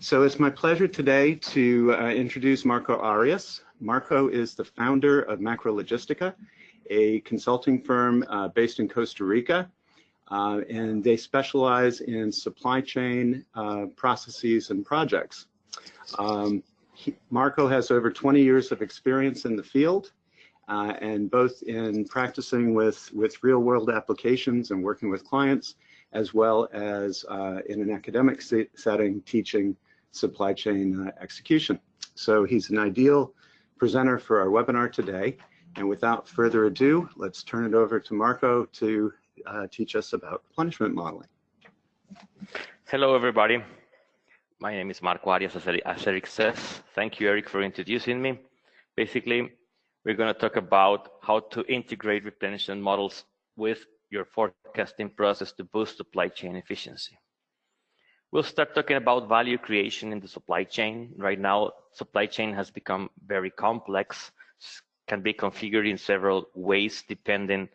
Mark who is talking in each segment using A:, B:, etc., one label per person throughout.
A: So it's my pleasure today to introduce Marco Arias. Marco is the founder of Macro Logistica, a consulting firm based in Costa Rica, and they specialize in supply chain processes and projects. Marco has over 20 years of experience in the field, and both in practicing with real-world applications and working with clients, as well as in an academic setting teaching supply chain execution. So he's an ideal presenter for our webinar today. And without further ado, let's turn it over to Marco to teach us about replenishment modeling.
B: Hello, everybody. My name is Marco Arias, as Eric says. Thank you, Eric, for introducing me. Basically, we're going to talk about how to integrate replenishment models with your forecasting process to boost supply chain efficiency. We'll start talking about value creation in the supply chain. Right now, supply chain has become very complex, can be configured in several ways depending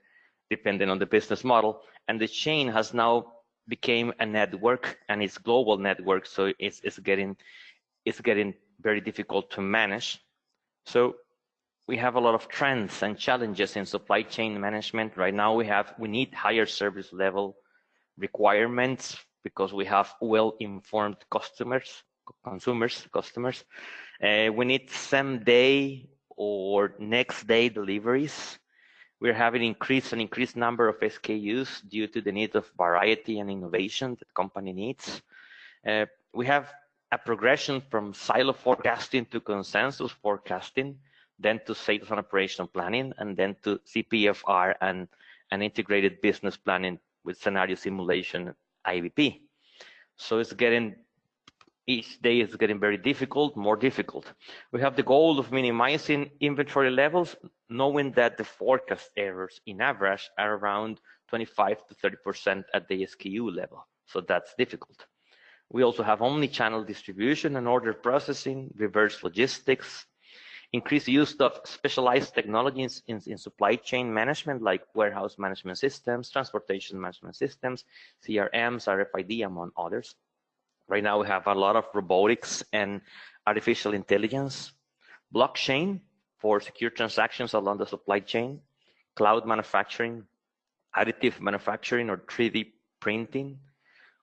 B: on the business model. And the chain has now become a network, and it's global network, so it's getting very difficult to manage. So we have a lot of trends and challenges in supply chain management. Right now, we need higher service level requirements because we have well-informed consumers. We need same day or next day deliveries. We're having an increased number of SKUs due to the need of variety and innovation that company needs. We have a progression from silo forecasting to consensus forecasting, then to sales and operational planning, and then to CPFR and integrated business planning with scenario simulation IBP. So each day is getting very difficult, more difficult. We have the goal of minimizing inventory levels, knowing that the forecast errors in average are around 25 to 30% at the SKU level. So that's difficult. We also have omni-channel distribution and order processing, reverse logistics, increased use of specialized technologies in supply chain management, like warehouse management systems, transportation management systems, CRMs, RFID, among others. Right now, we have a lot of robotics and artificial intelligence, blockchain for secure transactions along the supply chain, cloud manufacturing, additive manufacturing or 3D printing.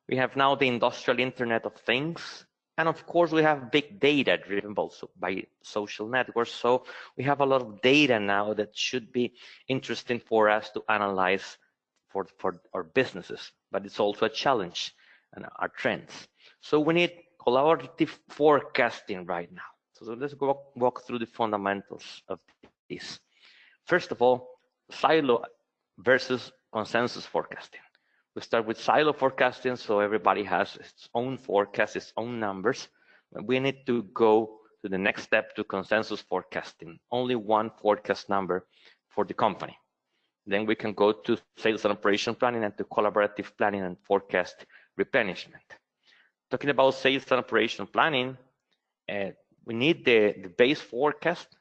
B: We have now the industrial Internet of Things. And of course, we have big data driven also by social networks. So we have a lot of data now that should be interesting for us to analyze for our businesses, but it's also a challenge and our trends. So we need collaborative forecasting right now. So let's walk through the fundamentals of this. First of all, silo versus consensus forecasting. We start with silo forecasting, so everybody has its own forecast, its own numbers. We need to go to the next step to consensus forecasting, only one forecast number for the company. Then we can go to sales and operation planning and to collaborative planning and forecast replenishment. Talking about sales and operation planning, we need the base forecast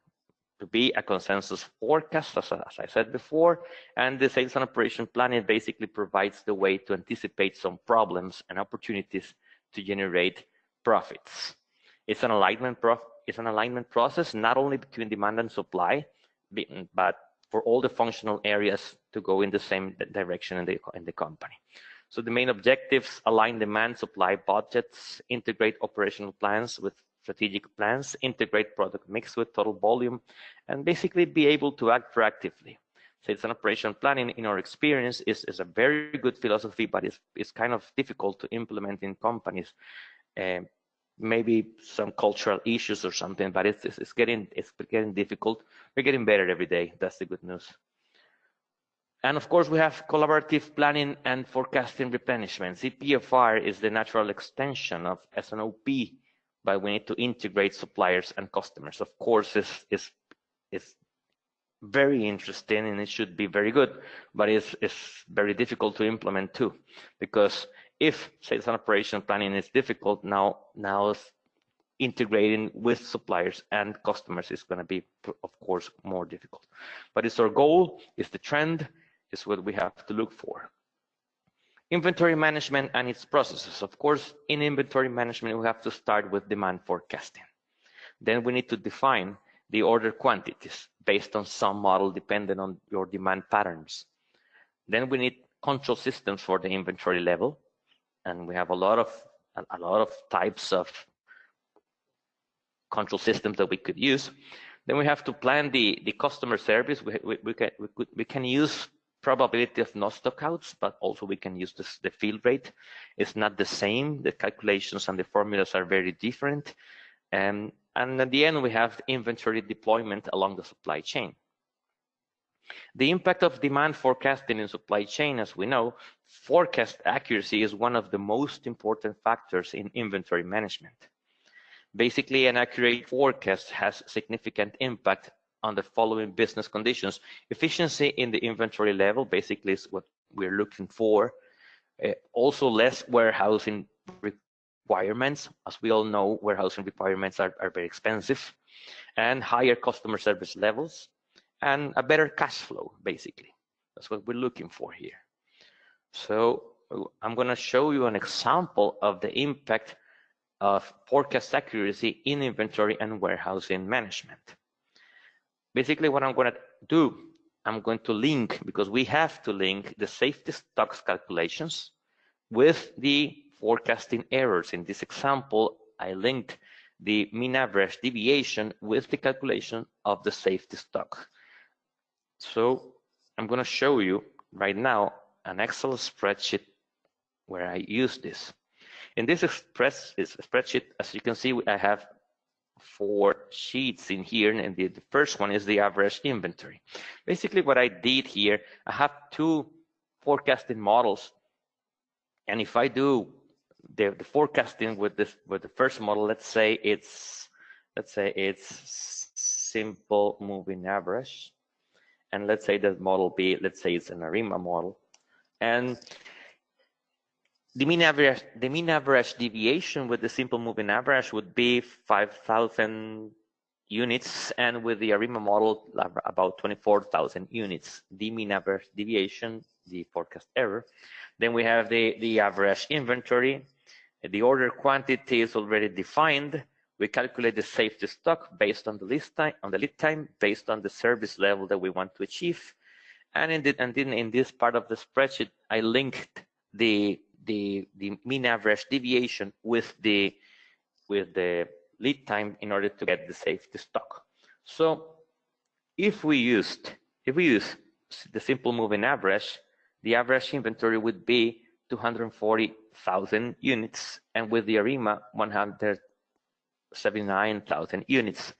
B: to be a consensus forecast, as I said before, and the sales and operation planning basically provides the way to anticipate some problems and opportunities to generate profits. It's an alignment process, not only between demand and supply, but for all the functional areas to go in the same direction in the company. So the main objectives: align demand, supply budgets, integrate operational plans with strategic plans, integrate product mix with total volume, and basically be able to act proactively. Sales and operation planning, in our experience, is a very good philosophy, but it's kind of difficult to implement in companies. Maybe some cultural issues or something, but it's getting difficult. We're getting better every day. That's the good news. And of course, we have collaborative planning and forecasting replenishment. CPFR is the natural extension of S&OP, but we need to integrate suppliers and customers. Of course, it's very interesting and it should be very good, but it's very difficult to implement too, because if sales and operation planning is difficult, now integrating with suppliers and customers is going to be, of course, more difficult. But it's our goal, it's the trend, is what we have to look for. Inventory management and its processes. Of course, in inventory management, we have to start with demand forecasting. Then we need to define the order quantities based on some model dependent on your demand patterns. Then we need control systems for the inventory level, and we have a lot of types of control systems that we could use. Then we have to plan the customer service. We can use probability of no stockouts, but also we can use the field rate. It's not the same. The calculations and the formulas are very different. And at the end, we have inventory deployment along the supply chain. The impact of demand forecasting in supply chain, as we know, forecast accuracy is one of the most important factors in inventory management. Basically, an accurate forecast has significant impact on the following business conditions. Efficiency in the inventory level basically is what we're looking for. Also, less warehousing requirements. As we all know, warehousing requirements are very expensive, and higher customer service levels, and a better cash flow, basically. That's what we're looking for here. So I'm going to show you an example of the impact of forecast accuracy in inventory and warehousing management. Basically, what I'm going to do, I'm going to link, because we have to link the safety stocks calculations with the forecasting errors. In this example, I linked the mean average deviation with the calculation of the safety stock. So I'm going to show you right now an Excel spreadsheet where I use this. In this spreadsheet, as you can see, I have 4 sheets in here, and the first one is the average inventory. Basically, what I did here, I have 2 forecasting models, and if I do the forecasting with the first model, let's say it's simple moving average, and let's say that model B, let's say it's an ARIMA model, and the mean average deviation with the simple moving average would be 5,000 units, and with the ARIMA model, about 24,000 units. The mean average deviation, the forecast error. Then we have the average inventory. The order quantity is already defined. We calculate the safety stock based on the lead time, based on the service level that we want to achieve. And in this part of the spreadsheet, I linked the mean average deviation with the lead time in order to get the safety stock. So if we use the simple moving average, the average inventory would be 240,000 units, and with the ARIMA, 179,000 units.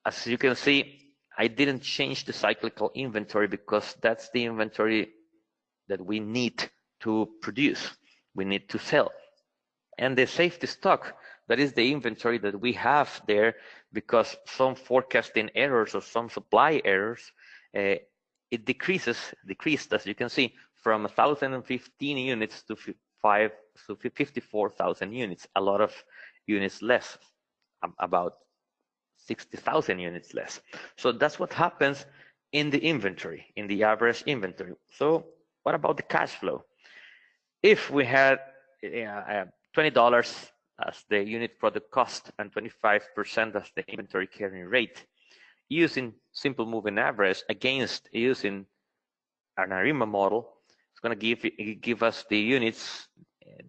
B: As you can see, I didn't change the cyclical inventory because that's the inventory that we need to produce, we need to sell. And the safety stock, that is the inventory that we have there, because some forecasting errors or some supply errors, it decreased, as you can see, from 1,015 units to 54,000 units, a lot of units less, about 60,000 units less. So that's what happens in the inventory, in the average inventory. So what about the cash flow? If we had $20 as the unit product cost and 25% as the inventory carrying rate, using simple moving average against using an ARIMA model, it's going to give us the units,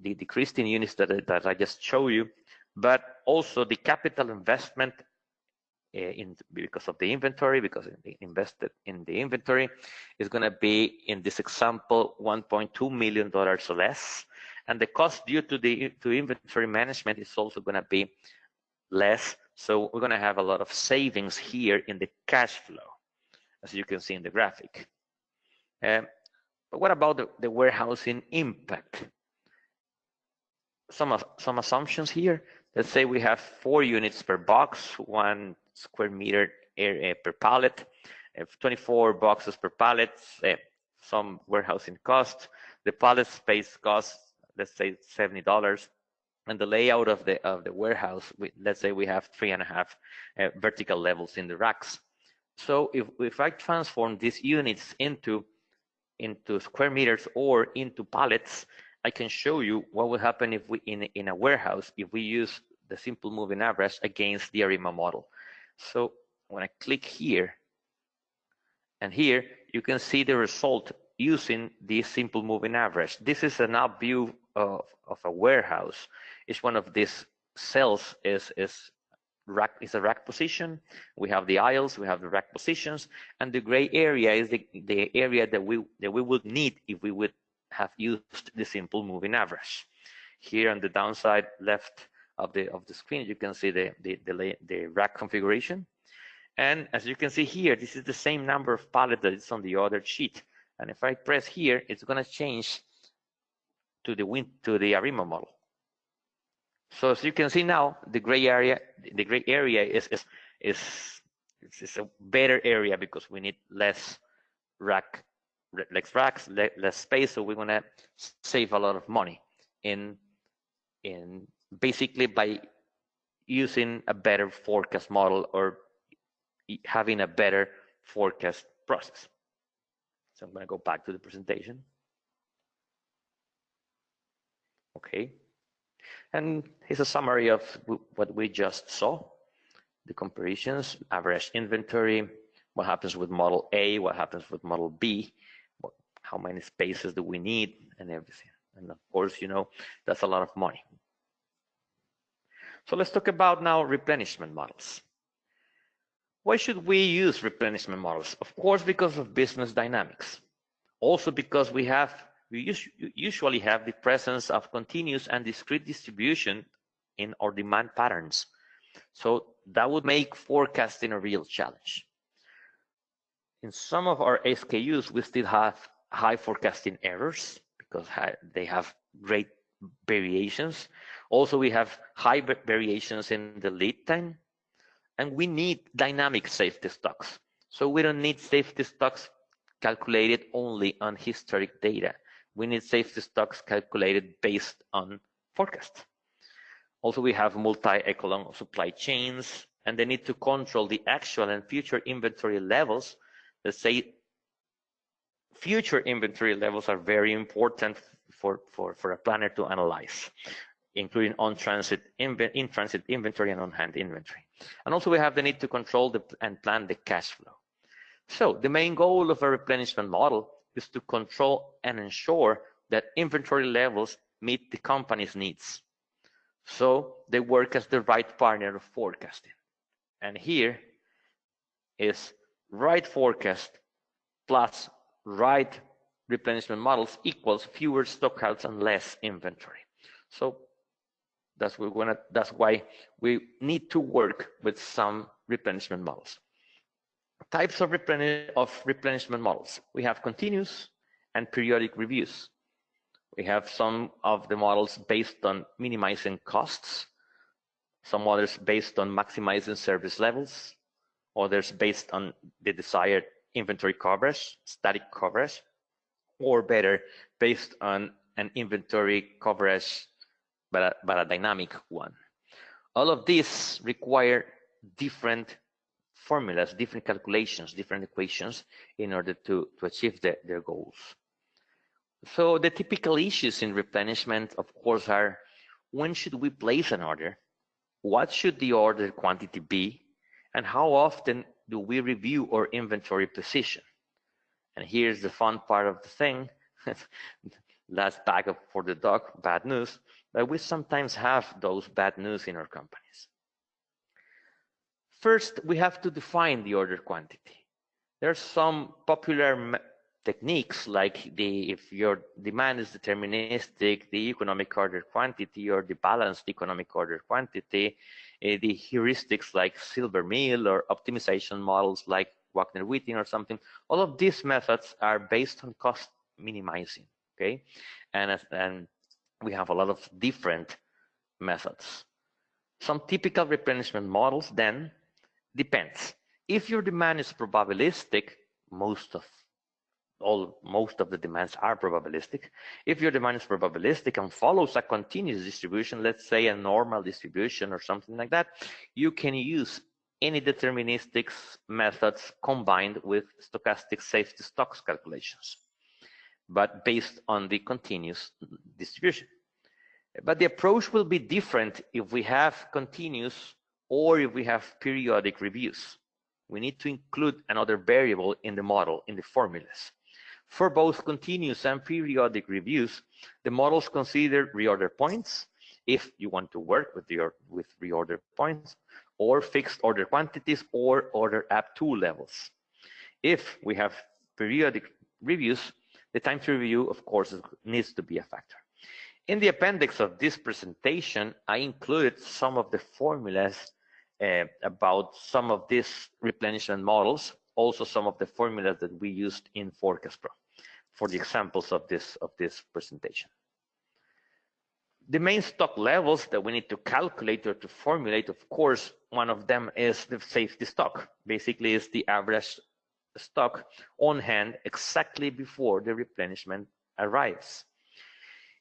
B: the decreased in units that I just showed you, but also the capital investment because of the inventory, because invested in the inventory, is going to be, in this example, $1.2 million less, and the cost due to inventory management is also going to be less. So we're going to have a lot of savings here in the cash flow, as you can see in the graphic. But what about the warehousing impact? Some assumptions here. Let's say we have 4 units per box, 1 square meter per pallet, 24 boxes per pallet, some warehousing cost. The pallet space costs, let's say, $70, and the layout of the warehouse, let's say we have 3.5 vertical levels in the racks. So if I transform these units into square meters or into pallets, I can show you what would happen if we, in a warehouse, if we use the simple moving average against the ARIMA model. So when I click here, and here you can see the result using the simple moving average. This is an up view of a warehouse. Each one of these cells is a rack position. We have the aisles, we have the rack positions, and the gray area is the area that we would need if we would have used the simple moving average. Here on the downside left of the screen, you can see the rack configuration. And as you can see here, this is the same number of pallets that is on the other sheet. And if I press here, it's going to change to the ARIMA model. So as you can see now, the gray area is a better area because we need less racks, less space. So we're going to save a lot of money in basically by using a better forecast model or having a better forecast process. So I'm going to go back to the presentation. Okay. And here's a summary of what we just saw. The comparisons, average inventory, what happens with model A, what happens with model B, how many spaces do we need, and everything. And of course, you know, that's a lot of money. So let's talk about now replenishment models. Why should we use replenishment models? Of course, because of business dynamics. Also because we usually have the presence of continuous and discrete distribution in our demand patterns. So that would make forecasting a real challenge. In some of our SKUs, we still have high forecasting errors because they have great variations. Also, we have high variations in the lead time. And we need dynamic safety stocks. So we don't need safety stocks calculated only on historic data. We need safety stocks calculated based on forecast. Also, we have multi-echelon supply chains, and they need to control the actual and future inventory levels. Let's say future inventory levels are very important for a planner to analyze, including in-transit inventory and on-hand inventory. And also we have the need to control and plan the cash flow. So the main goal of a replenishment model is to control and ensure that inventory levels meet the company's needs. So they work as the right partner of forecasting. And here is right forecast plus right replenishment models equals fewer stockouts and less inventory. So that's why we need to work with some replenishment models. Types of replenishment models. We have continuous and periodic reviews. We have some of the models based on minimizing costs, some others based on maximizing service levels, others based on the desired inventory coverage, static coverage, or better, based on an inventory coverage but a dynamic one. All of these require different formulas, different calculations, different equations in order to achieve their goals. So the typical issues in replenishment, of course, are when should we place an order? What should the order quantity be? And how often do we review our inventory position? And here's the fun part of the thing. Last bag for the dog, bad news. But we sometimes have those bad news in our companies. First, we have to define the order quantity. There are some popular techniques like if your demand is deterministic, the economic order quantity or the balanced economic order quantity, the heuristics like Silver Mill or optimization models like Wagner-Witting or something. All of these methods are based on cost minimizing, okay? And we have a lot of different methods. Some typical replenishment models then depends. If your demand is probabilistic, most of the demands are probabilistic. If your demand is probabilistic and follows a continuous distribution, let's say a normal distribution or something like that, you can use any deterministic methods combined with stochastic safety stocks calculations. but based on the continuous distribution. But the approach will be different if we have continuous or if we have periodic reviews. We need to include another variable in the model, in the formulas. For both continuous and periodic reviews, the models consider reorder points, if you want to work with reorder points, or fixed order quantities, or order up to levels. If we have periodic reviews, the time to review, of course, needs to be a factor. In the appendix of this presentation, I included some of the formulas about some of these replenishment models, also some of the formulas that we used in Forecast Pro for the examples of this presentation. The main stock levels that we need to calculate or to formulate, of course, one of them is the safety stock. Basically, it's the average stock on hand exactly before the replenishment arrives.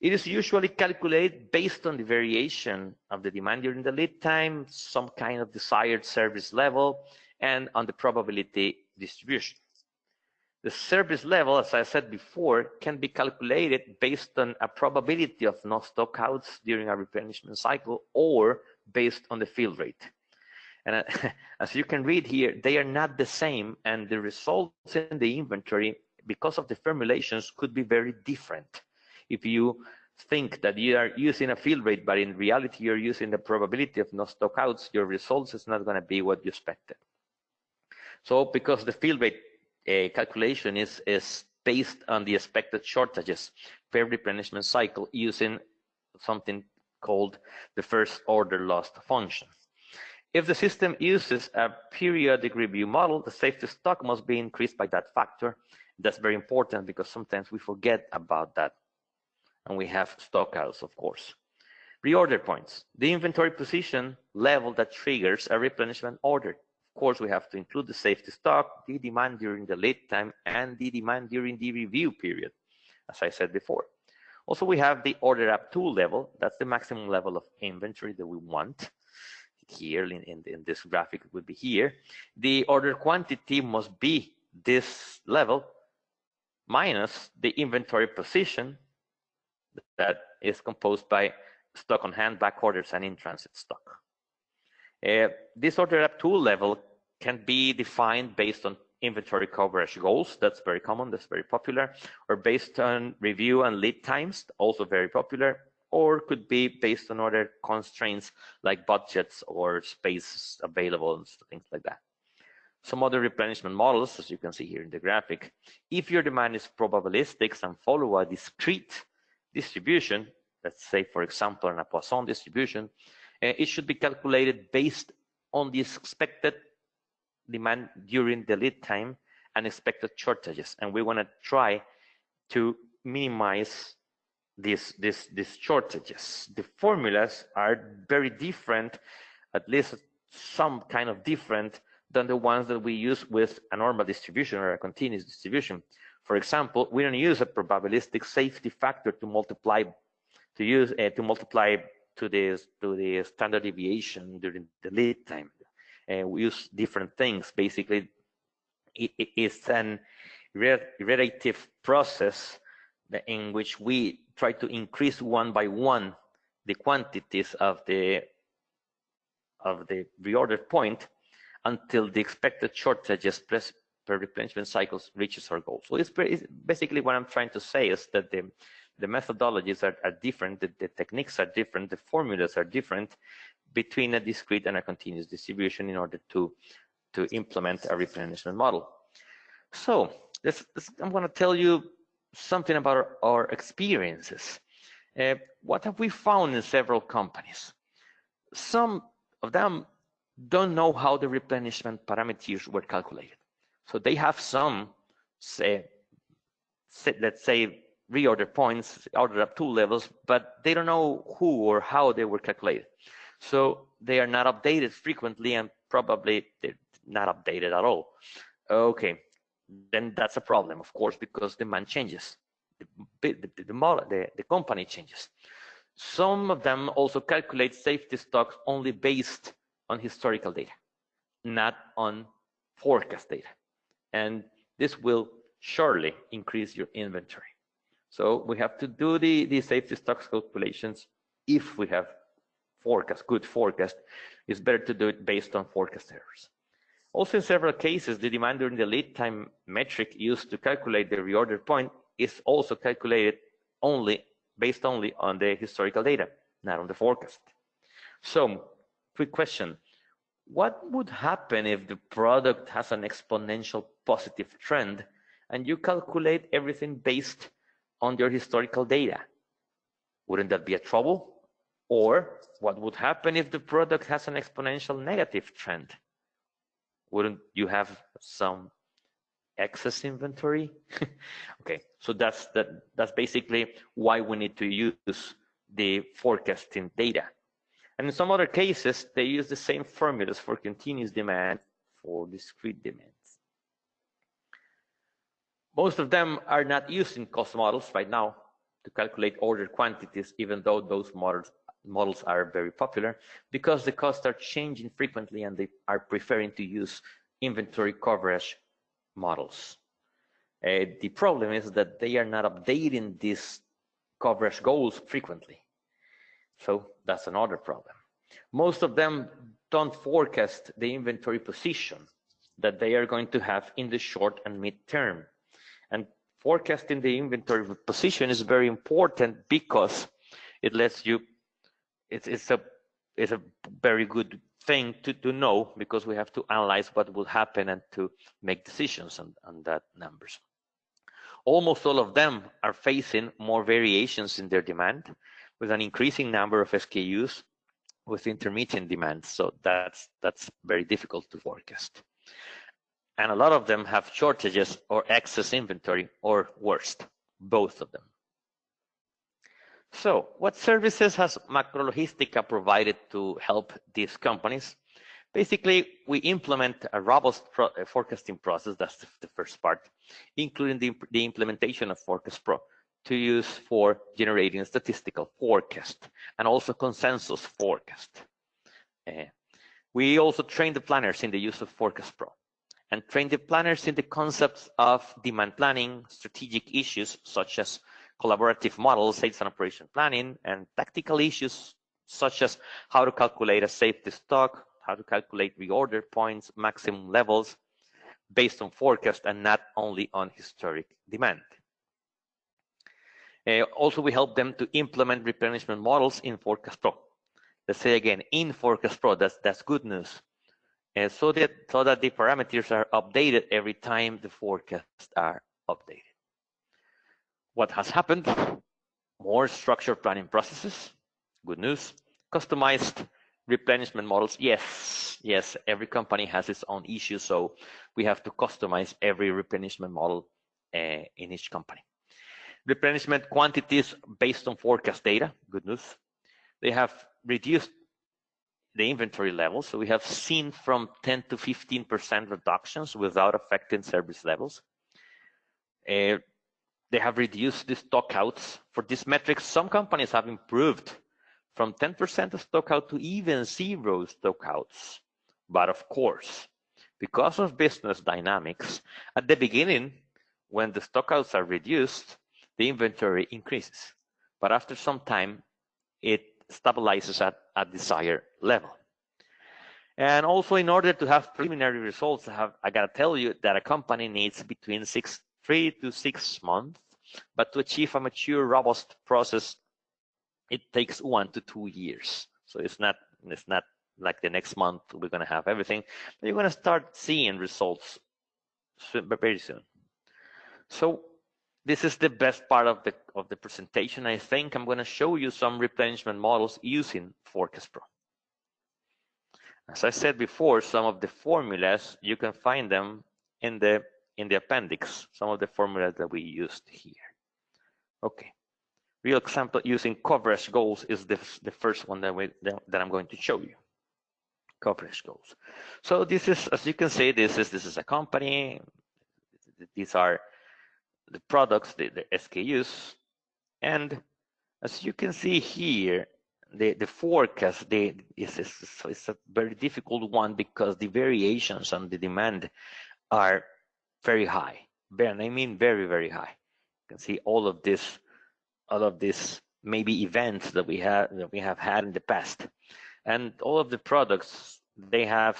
B: It is usually calculated based on the variation of the demand during the lead time, some kind of desired service level, and on the probability distribution. The service level, as I said before, can be calculated based on a probability of no stockouts during a replenishment cycle or based on the fill rate. And as you can read here, they are not the same, and the results in the inventory, because of the formulations, could be very different. If you think that you are using a fill rate, but in reality you're using the probability of no stockouts, your results is not going to be what you expected. So because the fill rate calculation is based on the expected shortages per replenishment cycle using something called the first order loss function. If the system uses a periodic review model, the safety stock must be increased by that factor. That's very important because sometimes we forget about that. And we have stockouts, of course. Reorder points, the inventory position level that triggers a replenishment order. Of course, we have to include the safety stock, the demand during the lead time, and the demand during the review period, as I said before. Also, we have the order up to level. That's the maximum level of inventory that we want. Here in this graphic, it would be here. The order quantity must be this level minus the inventory position that is composed by stock on hand, back orders, and in-transit stock. This order up to level can be defined based on inventory coverage goals. That's very common, that's very popular, or based on review and lead times, also very popular, or could be based on other constraints like budgets or space available and things like that. Some other replenishment models, as you can see here in the graphic, if your demand is probabilistic and follow a discrete distribution, let's say, for example, in a Poisson distribution, it should be calculated based on the expected demand during the lead time and expected shortages. And we want to try to minimize these shortages. The formulas are very different, at least some kind of different than the ones that we use with a normal distribution or a continuous distribution. For example, we don't use a probabilistic safety factor to multiply to the standard deviation during the lead time. We use different things. Basically, it's an iterative process in which we try to increase one by one the quantities of the reorder point until the expected shortages per replenishment cycles reaches our goal. So it's basically what I'm trying to say is that the methodologies are different, the techniques are different, the formulas are different between a discrete and a continuous distribution in order to implement a replenishment model. So I'm going to tell you something about our experiences. What have we found in several companies? Some of them don't know how the replenishment parameters were calculated. So they have some, let's say, reorder points, order up to levels, but they don't know who or how they were calculated. So they are not updated frequently, and probably they're not updated at all. Okay, then that's a problem, of course, because demand changes. The company changes. Some of them also calculate safety stocks only based on historical data, not on forecast data. And this will surely increase your inventory. So we have to do the safety stocks calculations. If we have good forecast, it's better to do it based on forecast errors. Also, in several cases, the demand during the lead time metric used to calculate the reorder point is also calculated based only on the historical data, not on the forecast. So, quick question. What would happen if the product has an exponential positive trend and you calculate everything based on your historical data? Wouldn't that be a trouble? Or what would happen if the product has an exponential negative trend? Wouldn't you have some excess inventory? Okay, so that's basically why we need to use the forecasting data. And in some other cases, they use the same formulas for continuous demand, for discrete demands. Most of them are not using cost models right now to calculate order quantities, even though those models are very popular, because the costs are changing frequently and they are preferring to use inventory coverage models. The problem is that they are not updating these coverage goals frequently. So that's another problem. Most of them don't forecast the inventory position that they are going to have in the short and mid-term. And forecasting the inventory position is very important because it lets you, it's a very good thing to know, because we have to analyze what will happen and to make decisions on that numbers. Almost all of them are facing more variations in their demand, with an increasing number of SKUs with intermittent demand. So that's very difficult to forecast. And a lot of them have shortages or excess inventory, or worst, both of them. So what services has Macrologistica provided to help these companies? Basically, we implement a robust forecasting process. That's the first part, including the implementation of Forecast Pro to use for generating a statistical forecast and also consensus forecast. We also train the planners in the use of Forecast Pro and train the planners in the concepts of demand planning, strategic issues such as collaborative models, sales and operation planning, and tactical issues such as how to calculate a safety stock, how to calculate reorder points, maximum levels based on forecast and not only on historic demand. Also, we help them to implement replenishment models in Forecast Pro. Let's say again, in Forecast Pro, that's good news. So that the parameters are updated every time the forecasts are updated. What has happened? More structured planning processes, good news. Customized replenishment models, yes, every company has its own issues, so we have to customize every replenishment model in each company. Replenishment quantities based on forecast data, good news. They have reduced the inventory levels, so we have seen from 10 to 15% reductions without affecting service levels. They have reduced the stockouts. For this metric, some companies have improved from 10% of stockout to even 0 stockouts. But of course, because of business dynamics, at the beginning, when the stockouts are reduced, the inventory increases. But after some time, it stabilizes at a desired level. And also, in order to have preliminary results, I gotta tell you that a company needs between 3 to 6 months, but to achieve a mature, robust process, it takes 1 to 2 years. So it's not like the next month we're gonna have everything, but you're gonna start seeing results very soon. So this is the best part of the presentation. I think I'm gonna show you some replenishment models using Forecast Pro. As I said before, some of the formulas, you can find them in the appendix, some of the formulas that we used here. Okay, real example using coverage goals is the first one that I'm going to show you. Coverage goals. So this is, as you can see, this is a company. These are the products, the SKUs, and as you can see here, the forecast is a very difficult one because the variations on the demand are very high. And I mean very, very high. You can see all of these these maybe events that we have had in the past. And all of the products, they have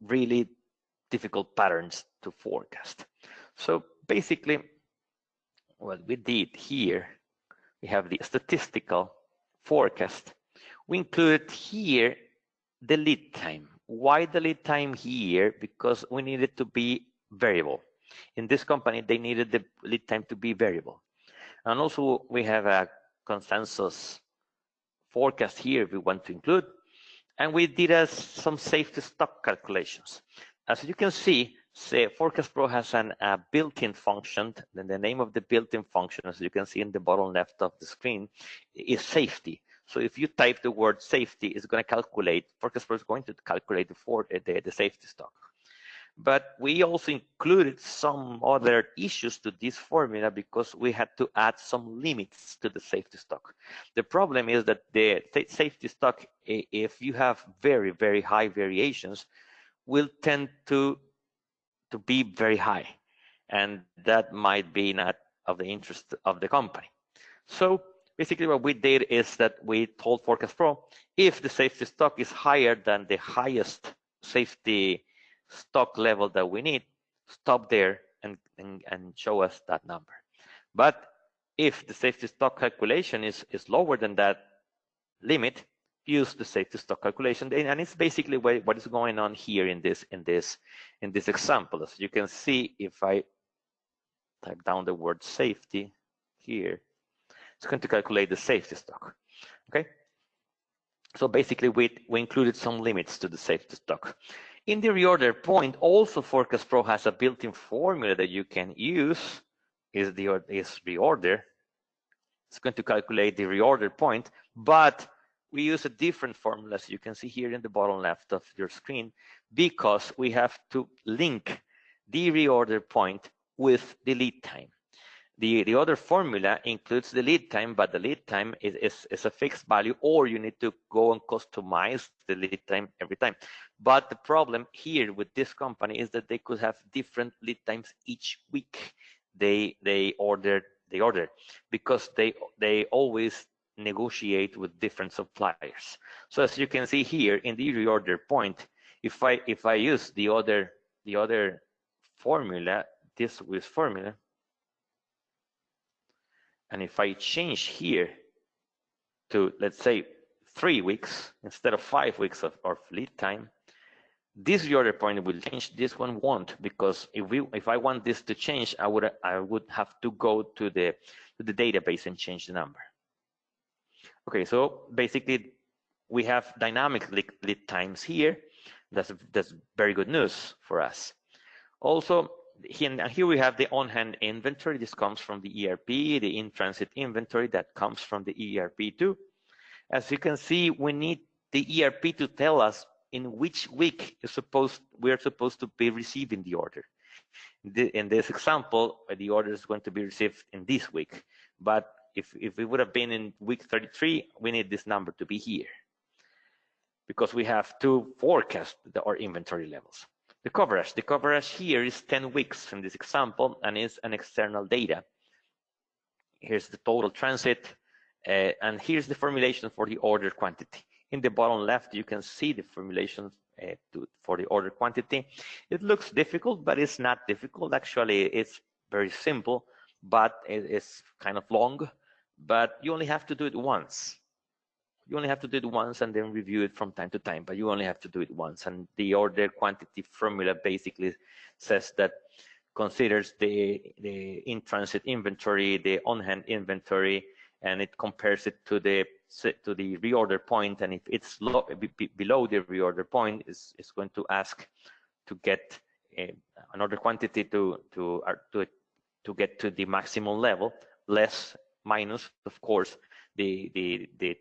B: really difficult patterns to forecast. So basically, what we did here, we have the statistical forecast. We included here the lead time. Why the lead time here? Because we needed to be variable. In this company, they needed the lead time to be variable. And also we have a consensus forecast here we want to include. And we did some safety stock calculations. As you can see, Forecast Pro has a built-in function. Then the name of the built-in function, as you can see in the bottom left of the screen, is safety. So if you type the word safety, it's going to calculate, Forecast Pro is going to calculate the safety stock. But we also included some other issues to this formula because we had to add some limits to the safety stock. The problem is that the safety stock, if you have very, very high variations, will tend to be very high. And that might be not of the interest of the company. So basically what we did is that we told Forecast Pro, if the safety stock is higher than the highest safety stock level that we need, stop there and show us that number. But if the safety stock calculation is lower than that limit, use the safety stock calculation. And it's basically what is going on here in this example. As you can see, if I type down the word safety here, it's going to calculate the safety stock. Okay. So basically we included some limits to the safety stock. In the reorder point, also Forecast Pro has a built-in formula that you can use, is reorder. It's going to calculate the reorder point, but we use a different formula, as you can see here in the bottom left of your screen, because we have to link the reorder point with the lead time. The other formula includes the lead time, but the lead time is a fixed value, or you need to go and customize the lead time every time. But the problem here with this company is that they could have different lead times each week they order because they always negotiate with different suppliers. So as you can see here in the reorder point, if I use the other formula, this with formula, and if I change here to, let's say, 3 weeks instead of 5 weeks of lead time, this reorder point will change. This one won't, because if I want this to change, I would have to go to the database and change the number. Okay, so basically we have dynamic lead times here. That's very good news for us. Also, here we have the on-hand inventory. This comes from the ERP, the in-transit inventory that comes from the ERP too. As you can see, we need the ERP to tell us in which week we're supposed to be receiving the order. In this example, the order is going to be received in this week. But if it would have been in week 33, we need this number to be here, because we have to forecast our inventory levels. The coverage here is 10 weeks in this example, and is an external data. Here's the total transit, and here's the formulation for the order quantity. In the bottom left, you can see the formulation for the order quantity. It looks difficult, but it's not difficult. Actually, it's very simple, but it's kind of long. But you only have to do it once. You only have to do it once and then review it from time to time, but you only have to do it once. And the order quantity formula basically says that considers the in-transit inventory, the on-hand inventory, and it compares it to the reorder point. And if it's below the reorder point, it's going to ask to get an order quantity to get to the maximum level, less minus, of course, the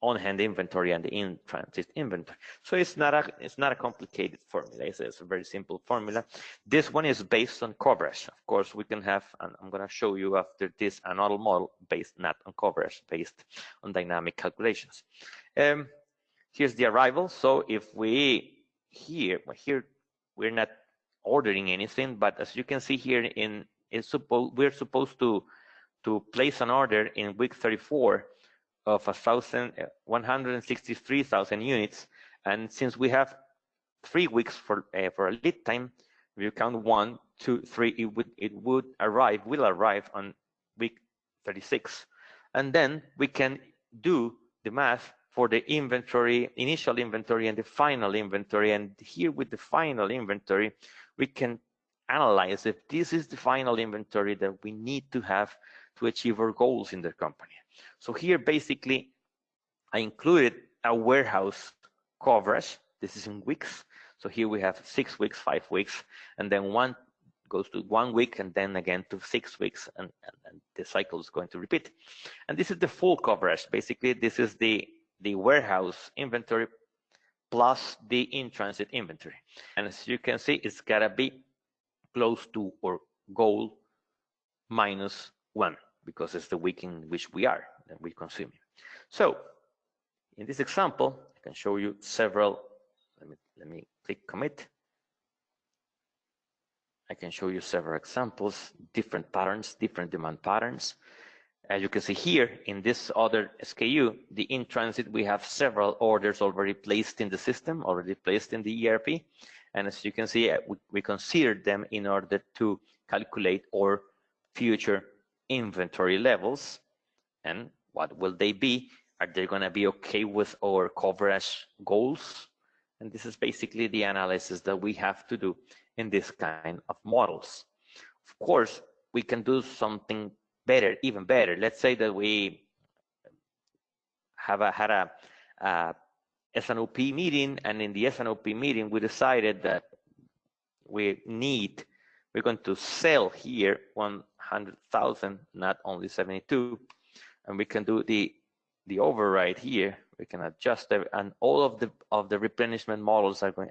B: on-hand inventory and the in-transit inventory. So it's not a complicated formula. It's a very simple formula. This one is based on coverage. Of course, we can have, and I'm going to show you after this, another model based not on coverage, based on dynamic calculations. Here's the arrival. So if here we're not ordering anything, but as you can see here, we're supposed to to place an order in week 34 of 163,000 units, and since we have 3 weeks for a lead time, if you count 1, 2, 3, will arrive on week 36, and then we can do the math for the inventory, initial inventory, and the final inventory. And here with the final inventory, we can analyze if this is the final inventory that we need to have to achieve our goals in the company. So here, basically, I included a warehouse coverage. This is in weeks. So here we have 6 weeks, 5 weeks, and then one goes to 1 week, and then again to 6 weeks, and the cycle is going to repeat. And this is the full coverage. Basically, this is the warehouse inventory plus the in-transit inventory. And as you can see, it's gotta be close to our goal minus 1, because it's the week in which we are, that we're consuming. So in this example, I can show you several. Let me click commit. I can show you several examples, different patterns, different demand patterns. As you can see here, in this other SKU, the in-transit, we have several orders already placed in the system, already placed in the ERP. And as you can see, we consider them in order to calculate our future inventory levels. And what will they be? Are they going to be okay with our coverage goals? And this is basically the analysis that we have to do in this kind of models. Of course, we can do something better, even better. Let's say that we have had a SNOP meeting, and in the SNOP meeting, we decided that we're going to sell here 100,000, not only 72, and we can do the override here. We can adjust it, and all of the replenishment models are going,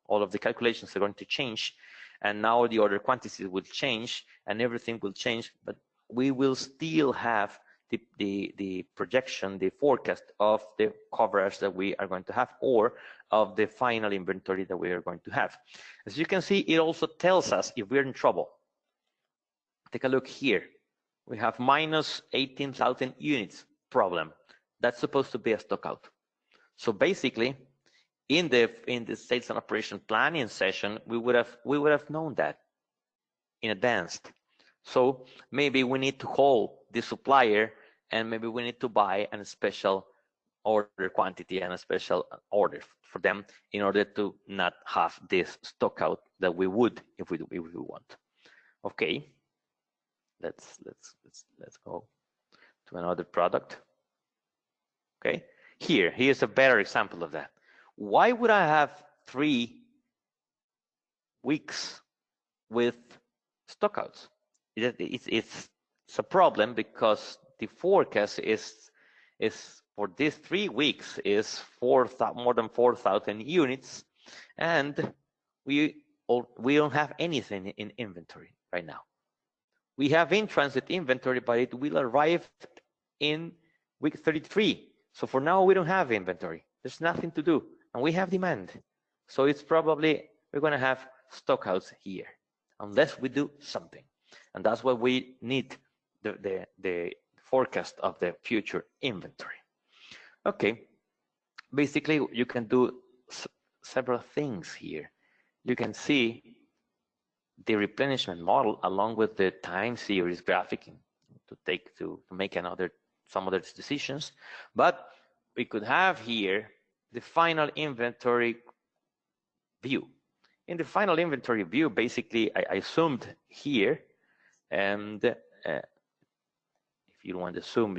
B: all of the calculations are going to change, and now the order quantities will change, and everything will change, but we will still have the projection, the forecast of the coverage that we are going to have, or of the final inventory that we are going to have. As you can see, it also tells us if we're in trouble. Take a look here. We have minus 18,000 units problem. That's supposed to be a stock out. So basically, in the sales and operation planning session, we would have known that in advance. So maybe we need to call the supplier, and maybe we need to buy a special order quantity and a special order for them in order to not have this stock out that we would if we want. Okay, let's go to another product. Okay, here's a better example of that. Why would I have 3 weeks with stockouts? It's a problem because the forecast is for these 3 weeks is more than 4,000 units, and we don't have anything in inventory right now. We have in-transit inventory, but it will arrive in week 33. So for now, we don't have inventory. There's nothing to do, and we have demand. So it's probably we're going to have stockouts here, unless we do something. And that's why we need the forecast of the future inventory. Okay, basically you can do several things here. You can see the replenishment model along with the time series graphing to make some other decisions. But we could have here the final inventory view. In the final inventory view, basically I zoomed here, and if you don't want to zoom,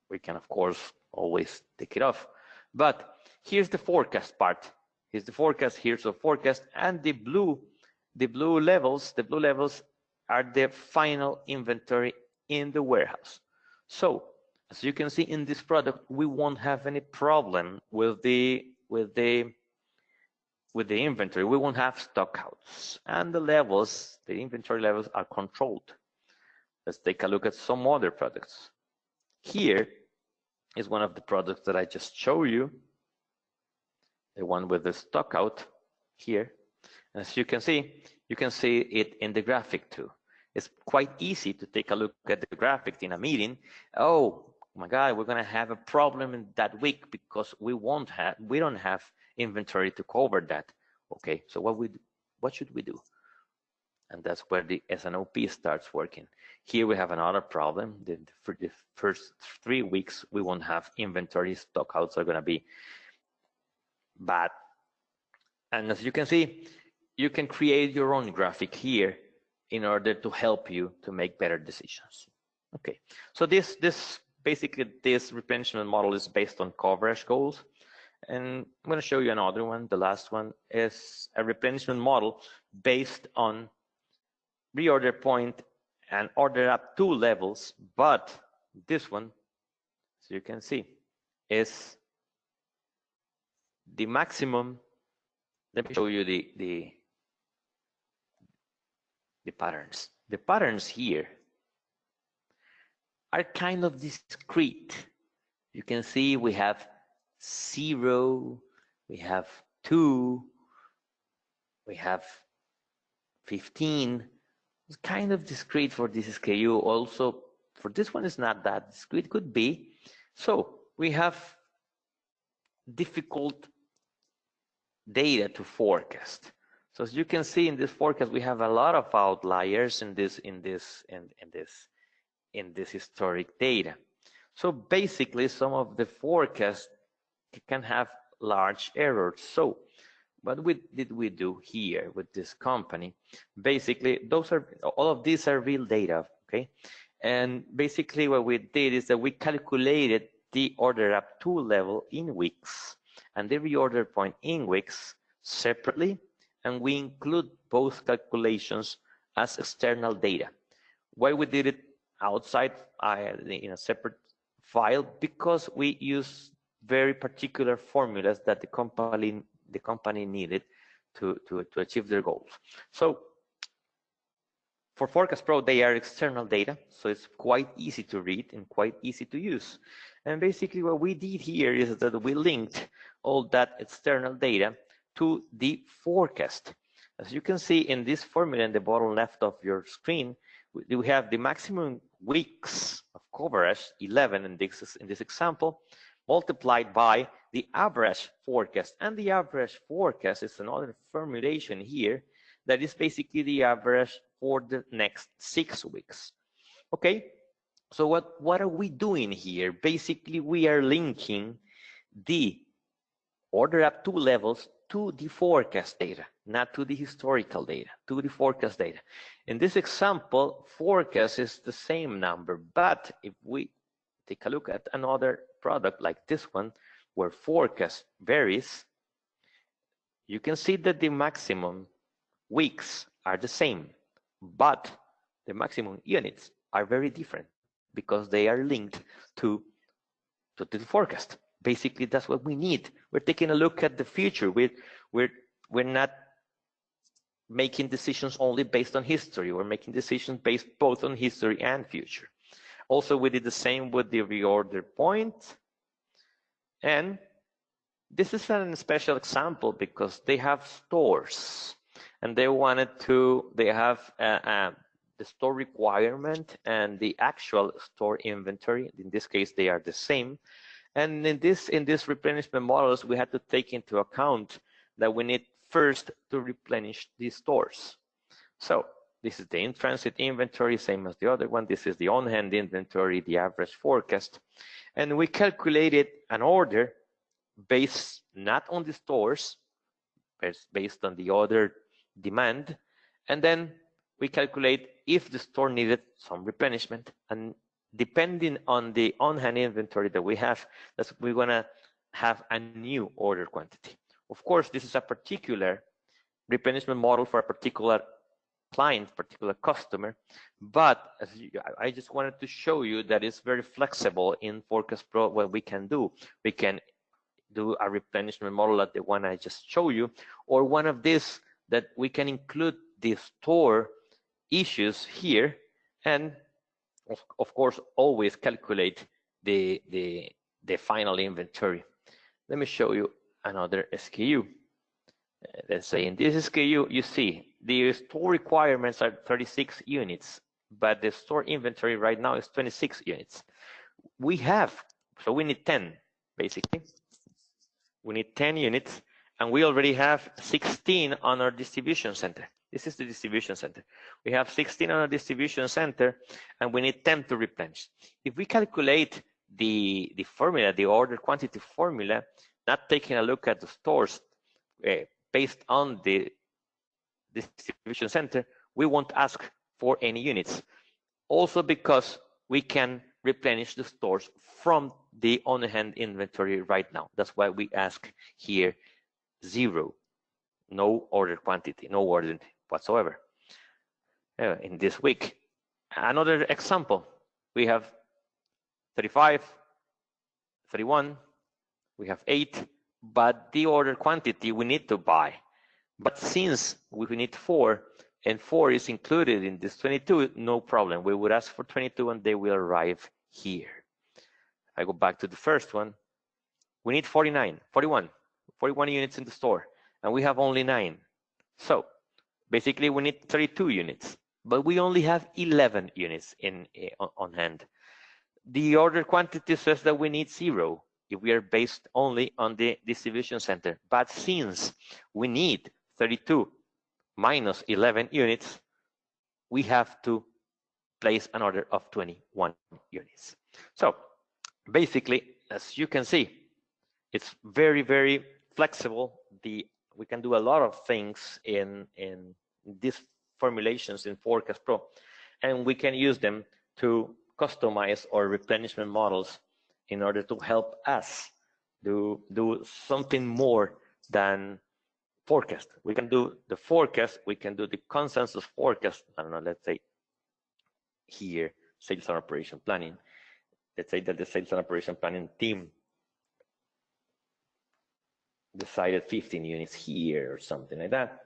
B: we can of course always take it off. But here's the forecast part. Here's the forecast, here's the forecast, and the blue levels are the final inventory in the warehouse. So as you can see in this product, we won't have any problem with the inventory. We won't have stockouts, and the inventory levels are controlled. Let's take a look at some other products. Here is one of the products that I just showed you, the one with the stockout here. As you can see it in the graphic too. It's quite easy to take a look at the graphic in a meeting. Oh my God, we're gonna have a problem in that week because we don't have inventory to cover that. Okay, so what should we do? And that's where the S&OP starts working. Here we have another problem. For the first 3 weeks, we won't have inventory. Stockouts are gonna be bad. And as you can see, you can create your own graphic here in order to help you to make better decisions. Okay, so basically this replenishment model is based on coverage goals. And I'm going to show you another one. The last one is a replenishment model based on reorder point and order up 2 levels. But this one, so you can see, is the maximum. Let me show you the patterns. The patterns here are kind of discrete. You can see we have 0, we have 2, we have 15. It's kind of discrete for this SKU. Also, for this one, it's not that discrete. Could be. So we have difficult data to forecast. So as you can see in this forecast, we have a lot of outliers in this historic data. So basically, some of the forecasts can have large errors. So what did we do here with this company? Basically, all of these are real data, okay? And basically what we did is that we calculated the order up 2 level in weeks and the reorder point in weeks separately, and we include both calculations as external data. Why we did it outside in a separate file? Because we use very particular formulas that the company needed to achieve their goals. So for Forecast Pro, they are external data, so it's quite easy to read and quite easy to use. And basically what we did here is that we linked all that external data to the forecast. As you can see in this formula in the bottom left of your screen, we have the maximum weeks of coverage, 11 in this example, multiplied by the average forecast. And the average forecast is another formulation here that is basically the average for the next 6 weeks. Okay, so what are we doing here? Basically, we are linking the order up 2 levels to the forecast data, not to the historical data, to the forecast data. In this example, forecast is the same number, but if we take a look at another product like this one, where forecast varies, you can see that the maximum weeks are the same, but the maximum units are very different because they are linked to the forecast. Basically, that's what we need. We're taking a look at the future. We're not making decisions only based on history. We're making decisions based both on history and future. Also, we did the same with the reorder point. And this is a special example because they have stores and they have the store requirement and the actual store inventory. In this case, they are the same. And in this replenishment models, we had to take into account that we need first to replenish these stores. So this is the in-transit inventory, same as the other one. This is the on-hand inventory, the average forecast. And we calculated an order based not on the stores, but based on the order demand. And then we calculate if the store needed some replenishment. And depending on the on-hand inventory that we have, we're gonna have a new order quantity. Of course, this is a particular replenishment model for a particular client, particular customer, but I just wanted to show you that it's very flexible in Forecast Pro. What we can do a replenishment model like the one I just showed you, or one of these that we can include the store issues here, and of course always calculate the final inventory. Let me show you another SKU. Let's say in this SKU, you see the store requirements are 36 units, but the store inventory right now is 26 units. We need 10, basically. We need 10 units, and we already have 16 on our distribution center. This is the distribution center. We have 16 on our distribution center, and we need 10 to replenish. If we calculate the formula, the order quantity formula, not taking a look at the stores based on the distribution center, we won't ask for any units. Also because we can replenish the stores from the on-hand inventory right now. That's why we ask here 0, no order quantity, no order whatsoever. In this week, another example, we have 35, 31, we have 8, but the order quantity we need to buy. But since we need 4, and 4 is included in this 22, no problem. We would ask for 22 and they will arrive here. If I go back to the first one, we need 41 units in the store, and we have only 9. So basically we need 32 units, but we only have 11 units on hand. The order quantity says that we need 0 if we are based only on the distribution center. But since we need 32 minus 11 units, we have to place an order of 21 units. So basically, as you can see, it's very, very flexible. We can do a lot of things in these formulations in Forecast Pro, and we can use them to customize our replenishment models in order to help us do something more than forecast. We can do the forecast, we can do the consensus forecast. I don't know, let's say here, sales and operation planning. Let's say that the sales and operation planning team decided 15 units here or something like that.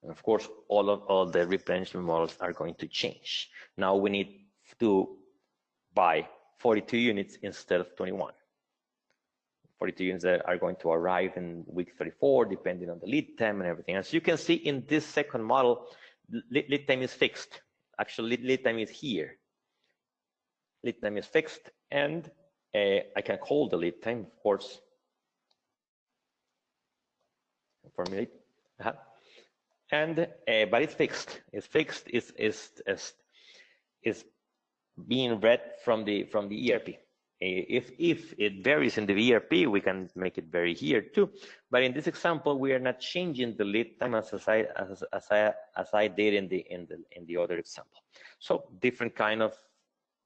B: And of course, all the replenishment models are going to change. Now we need to buy 42 units instead of 21. 42 units that are going to arrive in week 34, depending on the lead time and everything. As you can see in this second model, lead time is fixed. Actually, lead time is here. Lead time is fixed, and I can call the lead time, of course. Formulate. But it's fixed. It's fixed. It's being read from the ERP. If it varies in the ERP, we can make it vary here too. But in this example, we are not changing the lead time as I did in the other example. So different kind of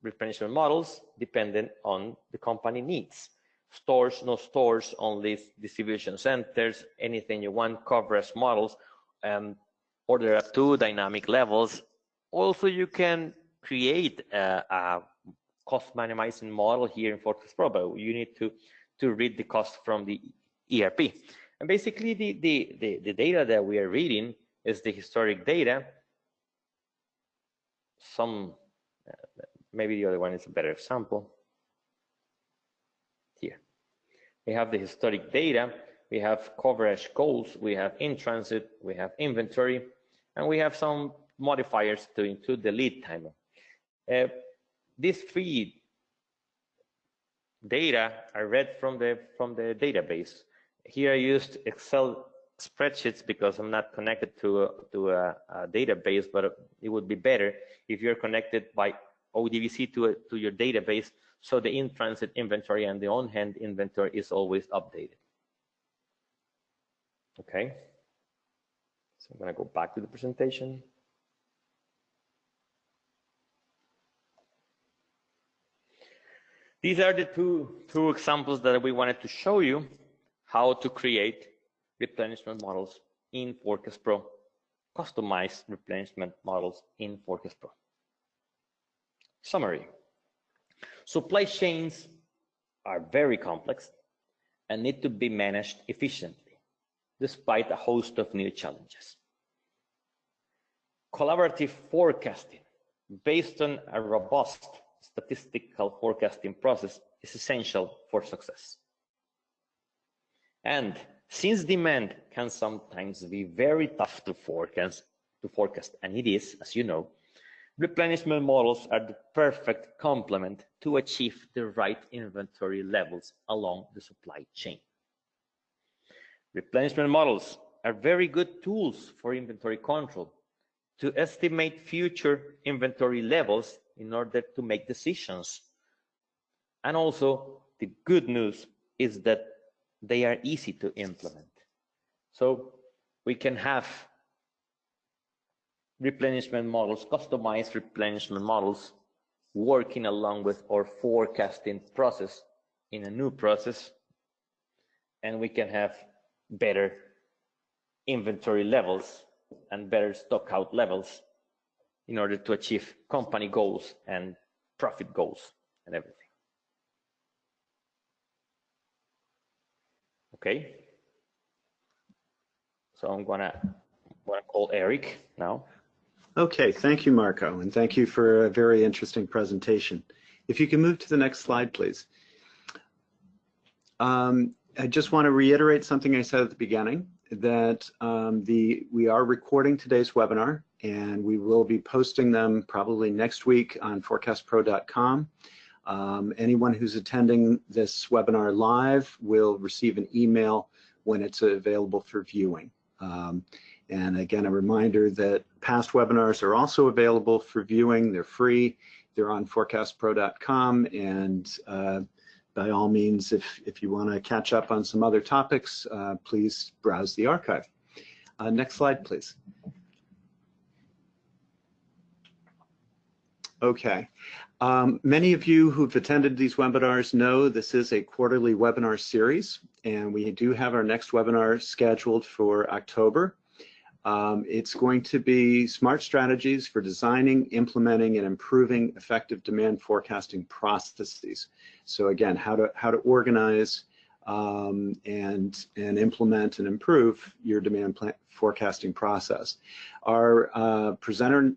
B: replenishment models dependent on the company needs. Stores, no stores, only distribution centers, anything you want, coverage models, order up to dynamic levels. Also, you can create a cost minimizing model here in Forecast Pro, but you need to read the cost from the ERP. And basically, the data that we are reading is the historic data. Maybe the other one is a better example. Here, we have the historic data. We have coverage goals. We have in transit. We have inventory, and we have some modifiers to include the lead time. These 3 data are read from the database. Here I used Excel spreadsheets because I'm not connected to a database, but it would be better if you're connected by ODBC to your database, so the in-transit inventory and the on-hand inventory is always updated. Okay, so I'm gonna go back to the presentation. These are the two examples that we wanted to show you how to create replenishment models in Forecast Pro, customized replenishment models in Forecast Pro. Summary. Supply chains are very complex and need to be managed efficiently, despite a host of new challenges. Collaborative forecasting based on a robust statistical forecasting process is essential for success. And Since demand can sometimes be very tough to forecast, and it is, as you know, replenishment models are the perfect complement to achieve the right inventory levels along the supply chain. Replenishment models are very good tools for inventory control to estimate future inventory levels in order to make decisions. And also, the good news is that they are easy to implement. So we can have replenishment models, customized replenishment models, working along with our forecasting process in a new process, and we can have better inventory levels and better stock out levels in order to achieve company goals and profit goals and everything. Okay, so I'm gonna call Eric now.
A: Okay, thank you, Marco, and thank you for a very interesting presentation. If you can move to the next slide, please. I just want to reiterate something I said at the beginning, that we are recording today's webinar, and we will be posting them probably next week on forecastpro.com. Anyone who's attending this webinar live will receive an email when it's available for viewing. And again, a reminder that past webinars are also available for viewing. They're free. They're on forecastpro.com, and by all means, if you want to catch up on some other topics, please browse the archive. Next slide, please. Okay. Many of you who've attended these webinars know this is a quarterly webinar series, and we do have our next webinar scheduled for October. It's going to be smart strategies for designing, implementing, and improving effective demand forecasting processes. So again, how to organize and implement and improve your demand forecasting process. Our presenter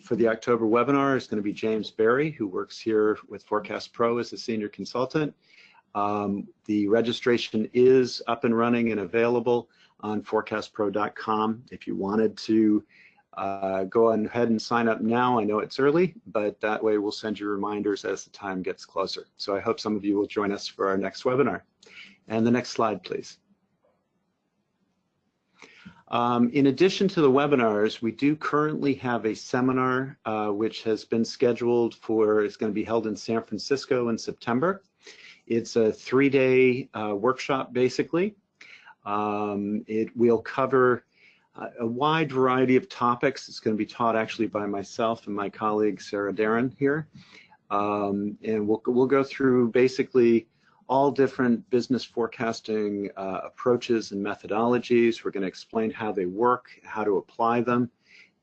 A: for the October webinar is going to be James Berry, who works here with Forecast Pro as a senior consultant. The registration is up and running and available on forecastpro.com. If you wanted to go ahead and sign up now, I know it's early, but that way we'll send you reminders as the time gets closer. So I hope some of you will join us for our next webinar. And the next slide, please. In addition to the webinars, we do currently have a seminar which has been scheduled for, it's going to be held in San Francisco in September. It's a 3-day workshop, basically. It will cover a wide variety of topics. It's going to be taught actually by myself and my colleague Sarah Darren here. And we'll go through basically all different business forecasting approaches and methodologies. We're going to explain how they work, how to apply them.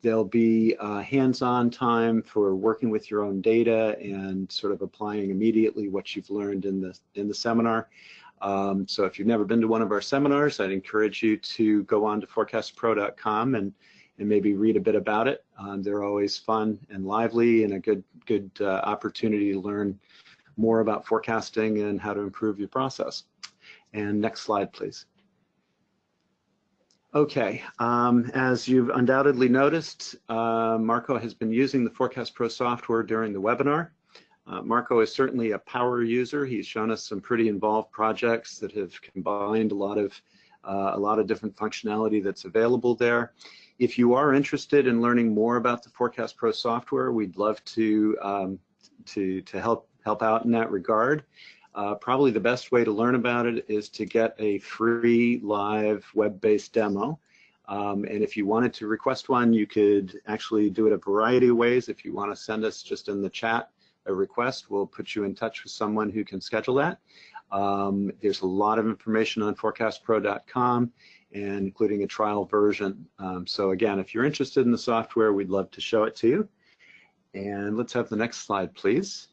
A: There'll be hands-on time for working with your own data and sort of applying immediately what you've learned in the seminar. So if you've never been to one of our seminars, I'd encourage you to go on to forecastpro.com and maybe read a bit about it. They're always fun and lively and a good opportunity to learn more about forecasting and how to improve your process. And next slide, please. Okay, as you've undoubtedly noticed, Marco has been using the Forecast Pro software during the webinar. Marco is certainly a power user. He's shown us some pretty involved projects that have combined a lot of different functionality that's available there. If you are interested in learning more about the Forecast Pro software, we'd love to help out in that regard. Probably the best way to learn about it is to get a free live web-based demo. And if you wanted to request one, you could actually do it a variety of ways. If you want to send us just in the chat a request, we'll put you in touch with someone who can schedule that. There's a lot of information on forecastpro.com, and including a trial version. So again, if you're interested in the software, we'd love to show it to you. And let's have the next slide, please.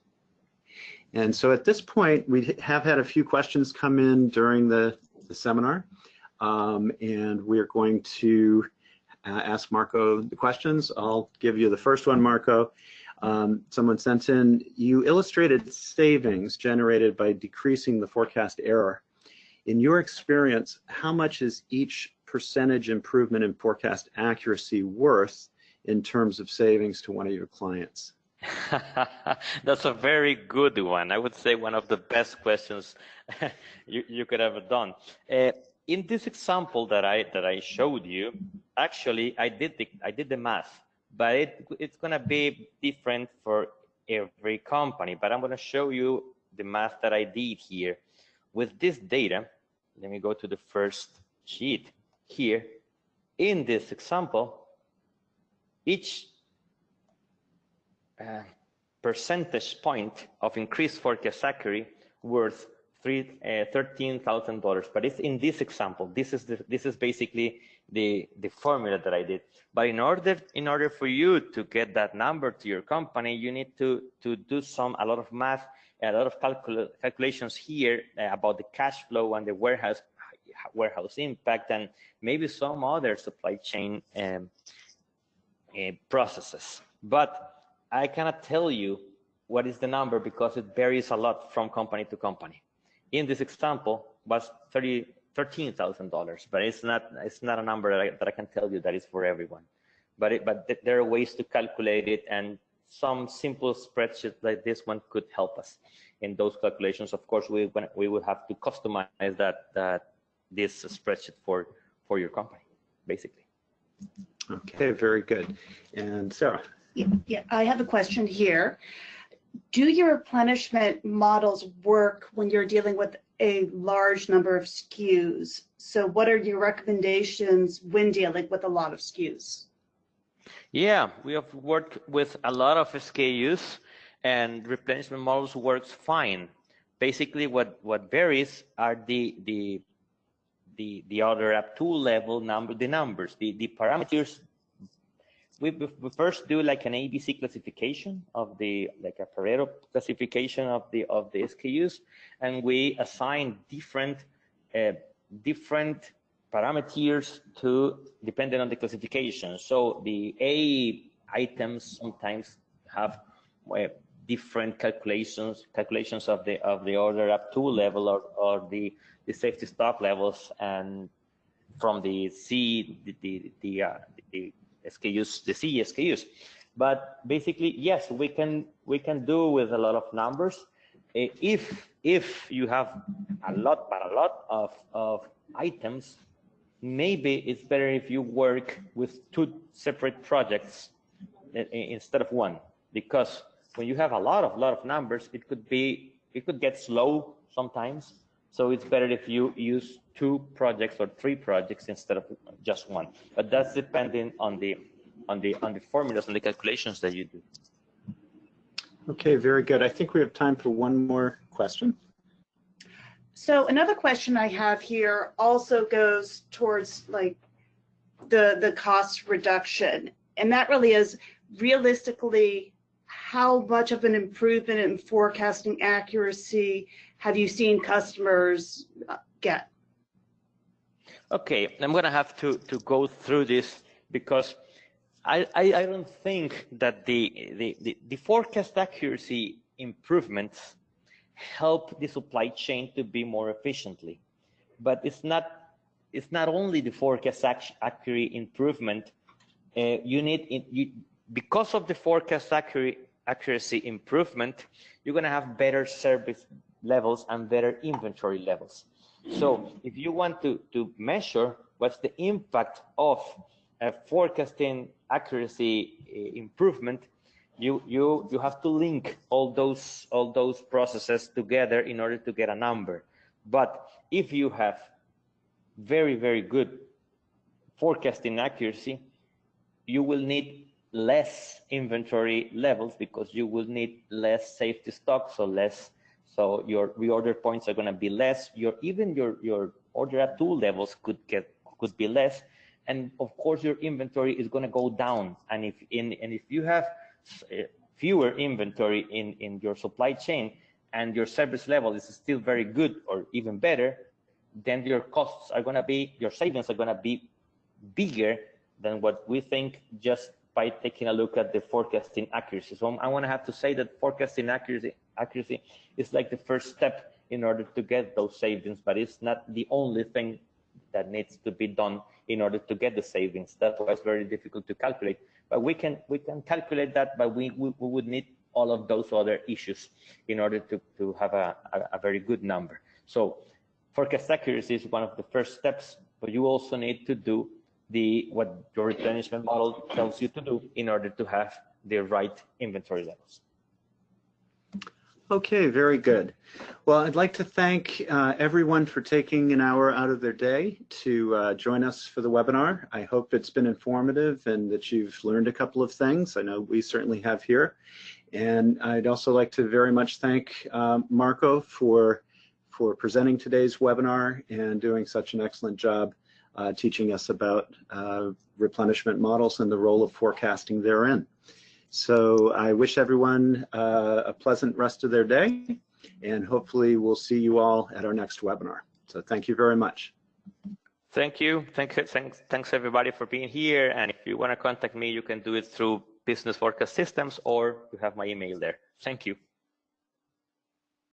A: And so at this point, we have had a few questions come in during the seminar, and we're going to ask Marco the questions. I'll give you the first one, Marco. Someone sent in, you illustrated savings generated by decreasing the forecast error. In your experience, how much is each percentage improvement in forecast accuracy worth in terms of savings to one of your clients?
B: That's a very good one. I would say one of the best questions you could have done. In this example that I showed you, actually I did the math, but it's going to be different for every company. But I'm going to show you the math that I did here with this data. Let me go to the first sheet here. In this example, each percentage point of increased forecast accuracy worth $13,000. But it's in this example. This is basically the formula that I did. But in order for you to get that number to your company, you need to do a lot of math, a lot of calculations here about the cash flow and the warehouse impact, and maybe some other supply chain processes. But I cannot tell you what is the number because it varies a lot from company to company. In this example was $13,000, but it's not a number that I can tell you that is for everyone. But there are ways to calculate it, and some simple spreadsheets like this one could help us in those calculations. Of course, we will have to customize this spreadsheet for your company, basically.
A: Okay, very good. And Sarah.
C: Yeah, I have a question here. Do your replenishment models work when you're dealing with a large number of SKUs? So what are your recommendations when dealing with a lot of SKUs?
B: Yeah, we have worked with a lot of SKUs, and replenishment models works fine. Basically, what varies are the order up to level number, the numbers, the parameters. We first do like an ABC classification of like a Pareto classification of the SKUs, and we assign different parameters depending on the classification. So the A items sometimes have different calculations of the order up to level or the safety stock levels, and from the C the SKUs, the C SKUs. But basically, yes, we can do with a lot of numbers. If you have a lot of items, maybe it's better if you work with two separate projects instead of one, because when you have a lot of numbers, it could get slow sometimes. So it's better if you use two projects or three projects instead of just one. But that's depending on the formulas and the calculations that you do.
A: Okay, very good. I think we have time for one more question.
C: So another question I have here also goes towards like the cost reduction, and that really is realistically, how much of an improvement in forecasting accuracy have you seen customers get?
B: Okay, I'm going to have to go through this because I don't think that the forecast accuracy improvements help the supply chain to be more efficiently. But it's not only the forecast accuracy improvement. Because of the forecast accuracy improvement, you're going to have better service levels and better inventory levels. So if you want to measure what's the impact of a forecasting accuracy improvement, you have to link all those processes together in order to get a number. But if you have very, very good forecasting accuracy, you will need less inventory levels because you will need less safety stock, so your reorder points are going to be less. Even your order at tool levels could be less, and of course your inventory is going to go down. And if you have fewer inventory in your supply chain and your service level is still very good or even better, then your costs are going to be, your savings are going to be bigger than what we think just by taking a look at the forecasting accuracy. So I want to have to say that forecasting accuracy is like the first step in order to get those savings, but it's not the only thing that needs to be done in order to get the savings. That's why it's very difficult to calculate. But we can calculate that, but we would need all of those other issues in order to have a very good number. So forecast accuracy is one of the first steps, but you also need to do what your replenishment model tells you to do in order to have the right inventory levels.
A: Okay, very good. Well, I'd like to thank everyone for taking an hour out of their day to join us for the webinar. I hope it's been informative and that you've learned a couple of things. I know we certainly have here. And I'd also like to very much thank Marco for presenting today's webinar and doing such an excellent job teaching us about replenishment models and the role of forecasting therein. So I wish everyone a pleasant rest of their day, and hopefully we'll see you all at our next webinar. So thank you very much.
B: Thank you. Thanks everybody for being here. And if you want to contact me, you can do it through Business Forecast Systems, or you have my email there. Thank you.